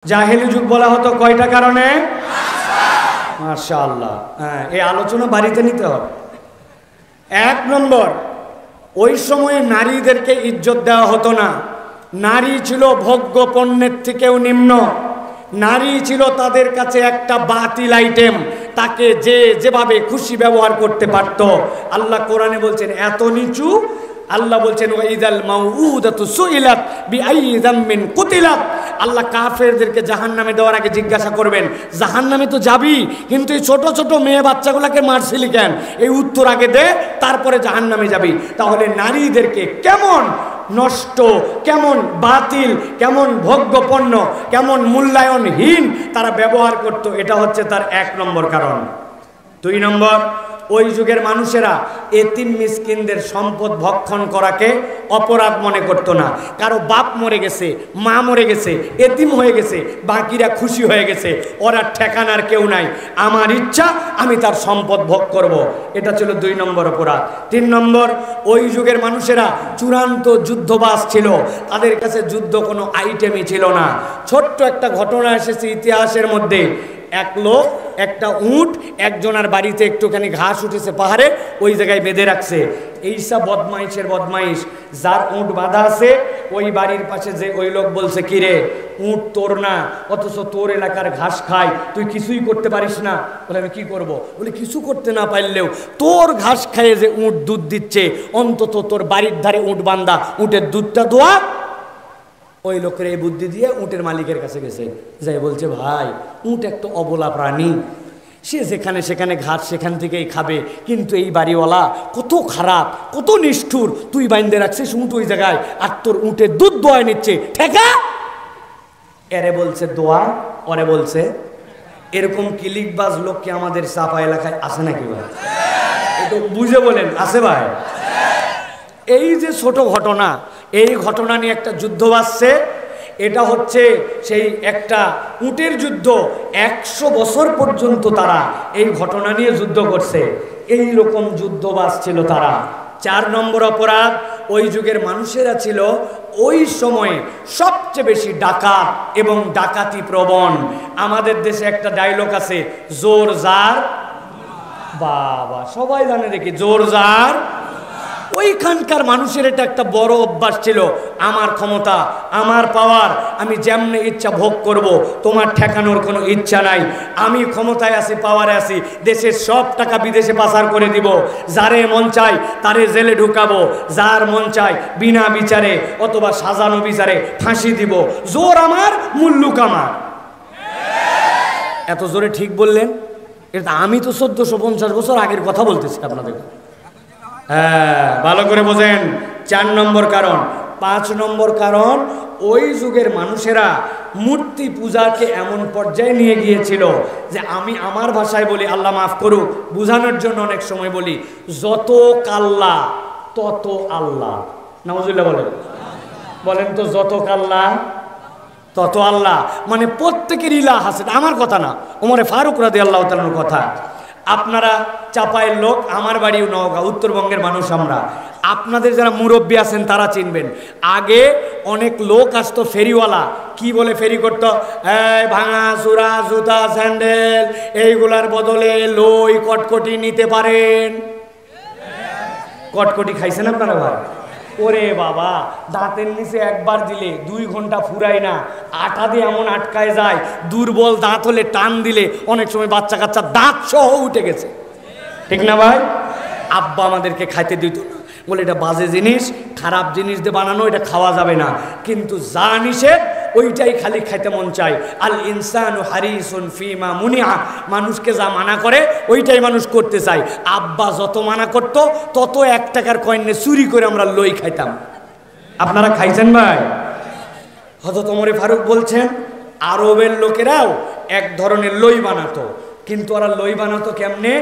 জাহেলি যুগ বলা হতো কয়টা কারণে? মাশাআল্লাহ। হ্যাঁ, এই আলোচনা বাড়িতে নিতে হবে। এক নম্বর, ওই সময়ে নারীদেরকে ইজ্জত দেওয়া হতো না। নারী ছিল ভোগ্য পণ্যের থেকেও নিম্ন। নারী ছিল তাদের কাছে একটা বাতিল আইটেম, তাকে যে যেভাবে খুশি ব্যবহার করতে পারত। আল্লাহ কোরআনে বলছেন এত নিচু। আল্লাহ বলছেন ওয়াইদাল মাউউদাতু সুইলাত বিআইয়ি যামবিন কুতিলাত। আল্লাহ কাফেরদেরকে জাহান্নামে দেওয়ার আগে জিজ্ঞাসা করবেন, জাহান্নামে তো যাবি, কিন্তু এই ছোট ছোট মেয়ে বাচ্চাগুলোকে মারছিলি কেন? এই উত্তর আগে দে, তারপরে জাহান্নামে যাবি। তাহলে নারীদেরকে কেমন নষ্ট, কেমন বাতিল, কেমন ভোগ্যপণ্য, কেমন মূল্যায়নহীন তারা ব্যবহার করত, এটা হচ্ছে তার এক নম্বর কারণ। দুই নম্বর, ওই যুগের মানুষেরা এতিম মিসকিনদের সম্পদ ভক্ষণ করাকে অপরাধ মনে করত না। কারো বাপ মরে গেছে, মা মরে গেছে, এতিম হয়ে গেছে, বাকিরা খুশি হয়ে গেছে, ওরা ঠেকানার কেউ নাই, আমার ইচ্ছা আমি তার সম্পদ ভোগ করব। এটা ছিল দুই নম্বর অপরাধ। তিন নম্বর, ওই যুগের মানুষেরা চূড়ান্ত যুদ্ধবাজ ছিল। তাদের কাছে যুদ্ধ কোনো আইটেমই ছিল না। ছোট্ট একটা ঘটনা এসেছে ইতিহাসের মধ্যে। এক লোক একটা উট একজনের বাড়িতে একটুখানি ঘাস উঠেছে পাহাড়ে, ওই জায়গায় বেঁধে রাখছে। এইসব বদমাইশের বদমাইশ, যার উট বাঁধা আছে ওই বাড়ির পাশে যে ওই লোক বলছে, কিরে উট তোর না, অথচ তোর এলাকার ঘাস খায়, তুই কিছুই করতে পারিস না। বলে আমি কি করব? বলে কিছু করতে না পারলেও তোর ঘাস খাইয়ে যে উট দুধ দিচ্ছে, অন্তত তোর বাড়ির ধারে উট বান্ধা উটের দুধটা দোয়া। ওই লোকের এই বুদ্ধি দিয়ে উটের মালিকের কাছে গেছে, যাই বলছে, ভাই উট একটা অবলা প্রাণী, সে যেখানে সেখানে ঘাস সেখান থেকেই খাবে, কিন্তু এই বাড়িওয়ালা কত খারাপ, কত নিষ্ঠুর, তুই বাইন্দে রাখছিস উট ওই জায়গায়, আর তোর উটের দুধ দোয়া নিচ্ছে, ঠেকা। এরে বলছে দোয়া, ওরে বলছে। এরকম কিলিকবাজ লোক কি আমাদের চাপা এলাকায় আছে নাকি ভাই? একটু বুঝে বলেন, আছে ভাই? এই যে ছোট ঘটনা, এই ঘটনা নিয়ে একটা যুদ্ধ বাজছে। এটা হচ্ছে সেই একটা উটের যুদ্ধ। 100 বছর পর্যন্ত তারা এই ঘটনা নিয়ে যুদ্ধ করছে। এই রকম যুদ্ধ বাজছিল তারা। 4 নম্বর অপরাধ, ওই যুগের মানুষেরা ছিল ওই সময়ে সবচেয়ে বেশি ডাকাত এবং ডাকাতি প্রবণ। আমাদের দেশে একটা ডায়লগ আছে, জোর যার, বাবা সবাই জানে দেখি, জোর যার। ওইখানকার মানুষের এটা একটা বড় অভ্যাস ছিল, আমার ক্ষমতা, আমার পাওয়ার, আমি যেমনি ইচ্ছা ভোগ করব, তোমার ঠেকানোর কোনো ইচ্ছা নাই। আমি ক্ষমতায় আছি, পাওয়ারে আছি, দেশের সব টাকা বিদেশে পাচার করে দিব, যারে মন চাই তারে জেলে ঢুকাবো, যার মন চাই বিনা বিচারে অথবা সাজানো বিচারে ফাঁসি দিব। জোর আমার, মুল্লুক আমার। এত জোরে ঠিক বললেন? এটা আমি তো 1450 বছর আগের কথা বলতেছি আপনাদের। হ্যাঁ, ভালো করে বোঝেন। 4 নম্বর কারণ। 5 নম্বর কারণ, ওই যুগের মানুষেরা মূর্তি পূজাকে এমন পর্যায়ে নিয়ে গিয়েছিল যে, আমি আমার ভাষায় বলি, আল্লাহ মাফ করুক, বোঝানোর জন্য অনেক সময় বলি, যত কাল্লা তত আল্লাহ। নাউজুবিল্লাহ বলেন, বলেন তো, যত কাল্লা তত আল্লাহ। মানে প্রত্যেকের ইলাহ আছে, আমার কথা না, ওমরে ফারুক রাদিয়াল্লাহু তাআলার কথা। আপনারা চাপাইয়ের লোক, আমার বাড়িও নওগাঁ, উত্তরবঙ্গের মানুষ আমরা। আপনাদের যারা মুরব্বী আছেন তারা চিনবেন। আগে অনেক লোক আসতো ফেরিওয়ালা, কি বলে ফেরি করতো, ভাঙা চূড়া জুতা স্যান্ডেল এইগুলার বদলে লই কটকটি নিতে পারেন। কটকটি খাইছেন আপনারা ভাই? ওরে বাবা, দাঁতের নিচে একবার দিলে 2 ঘন্টা ফুরায় না, আটা দিয়ে এমন আটকায় যায়, দুর্বল দাঁত হলে টান দিলে অনেক সময় বাচ্চা কাচ্চা দাঁত সহ উঠে গেছে, ঠিক না ভাই? আব্বা আমাদেরকে খাইতে দিত না, বলে এটা বাজে জিনিস, খারাপ জিনিস দিয়ে বানানো, এটা খাওয়া যাবে না। কিন্তু যা নিষেধ ওইটাই খালি খাইতে মন চায়। আল ইনসানু হারিসুন ফিমা মুনিআ, মানুষকে যা মানা করে ওইটাই মানুষ করতে চায়। আব্বা যত মানা করত তত 1 টাকার কয়েনে চুরি করে আমরা লই খাইতাম। আপনারা খাইছেন ভাই? হযরত ওমরে ফারুক বলছেন, আরবের লোকেরাও এক ধরনের লই বানাতো, কিন্তু ওরা লই বানাতো কেমনে?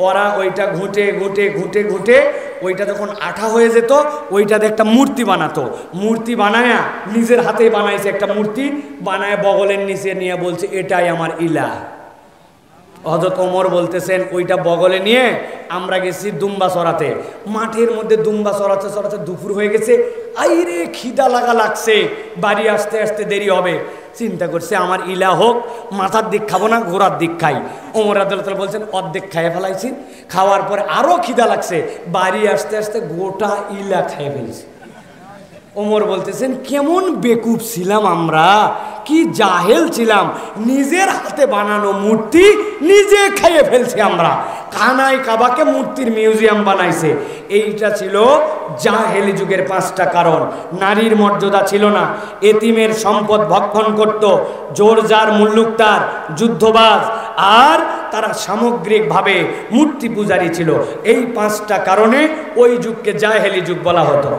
ওরা ওইটা ঘুঁটে ঘুঁটে ঘুঁটে ঘুঁটে ওইটা যখন আঠা হয়ে যেত, ওইটাতে একটা মূর্তি বানাতো। মূর্তি বানায়া নিজের হাতেই বানাইছে একটা মূর্তি, বানায় বগলের নিচে নিয়ে বলছে, এটাই আমার ইলাহ। হযরত ওমর বলতেছেন, ওইটা বগলে নিয়ে আমরা গেছি দুম্বা চড়াতে। মাঠের মধ্যে দুম্বা চড়াতে চড়াতে দুপুর হয়ে গেছে, আইরে খিদা লাগছে, বাড়ি আসতে আসতে দেরি হবে। চিন্তা করছে আমার ইলা হোক, মাথার দিক খাবো না, গোড়ার দিক খাই। ওমর রাদিয়াল্লাহু তাআলা বলছেন অর্ধেক খাইয়ে ফেলাইছি। খাওয়ার পরে আরও খিদা লাগছে, বাড়ি আসতে আসতে গোটা ইলা খেয়ে ফেলছি। ওমর বলতেছেন কেমন বেকুব ছিলাম আমরা, কি জাহেল ছিলাম, নিজের হাতে বানানো মূর্তি নিজে খাইয়ে ফেলছি আমরা। খানায় কাবাকে মূর্তির মিউজিয়াম বানাইছে। এইটা ছিল জাহেলি যুগের 5টা কারণ। নারীর মর্যাদা ছিল না, এতিমের সম্পদ ভক্ষণ করত, জোরজার মুল্লুকতার, যুদ্ধবাজ, আর তারা সামগ্রিকভাবে মূর্তি পূজারী ছিল। এই 5টা কারণে ওই যুগকে জাহেলি যুগ বলা হতো।